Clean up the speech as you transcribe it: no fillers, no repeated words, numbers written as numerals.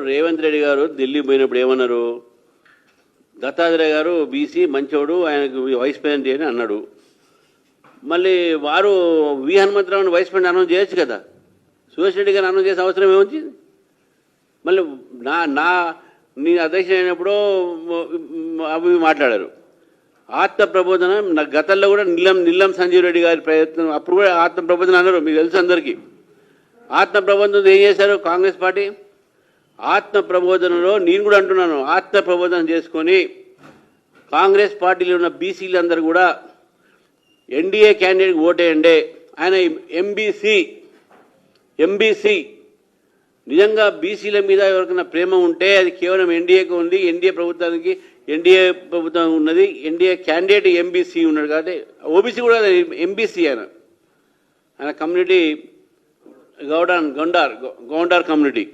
రేవంత్ రెడ్డి గారు ఢిల్లీ పోయినప్పుడు ఏమన్నారు? దత్తాత్రేయ గారు బీసీ మంచోడు, ఆయనకు వైస్ ప్రెసిడెంట్ అని అన్నాడు. మళ్ళీ వారు వి హనుమంతరావుని వైస్ ప్రెసిడెంట్ అనౌన్స్ చేయొచ్చు కదా, సురేష్ రెడ్డి గారిని అనౌన్స్ చేసే అవసరం ఏమొచ్చింది? మళ్ళీ నేను అధ్యక్షుడు అయినప్పుడు అవి మాట్లాడారు. ఆత్మ ప్రబోధన గతంలో కూడా నిల్లం సంజీవ్ రెడ్డి గారి ప్రయత్నం, అప్పుడు కూడా ఆత్మ ప్రబోధన అన్నారు, మీకు తెలుసు అందరికీ. ఆత్మ ప్రబోధన ఏం చేశారు కాంగ్రెస్ పార్టీ? ఆత్మ ప్రబోధనలో నేను కూడా అంటున్నాను, ఆత్మ ప్రబోధన చేసుకొని కాంగ్రెస్ పార్టీలో ఉన్న బీసీలందరూ కూడా ఎన్డీఏ క్యాండిడేట్కి ఓటేయండి. ఆయన ఎంబీసీ నిజంగా బీసీల మీద ఎవరికైనా ప్రేమ ఉంటే అది కేవలం ఎన్డీఏకి ఉంది. ఎన్డీఏ ప్రభుత్వం ఉన్నది. ఎన్డీఏ క్యాండిడేట్ ఎంబీసీ ఉన్నాడు కాబట్టి ఓబీసీ కూడా ఎంబీసీ ఆయన కమ్యూనిటీ గౌండార్ కమ్యూనిటీ.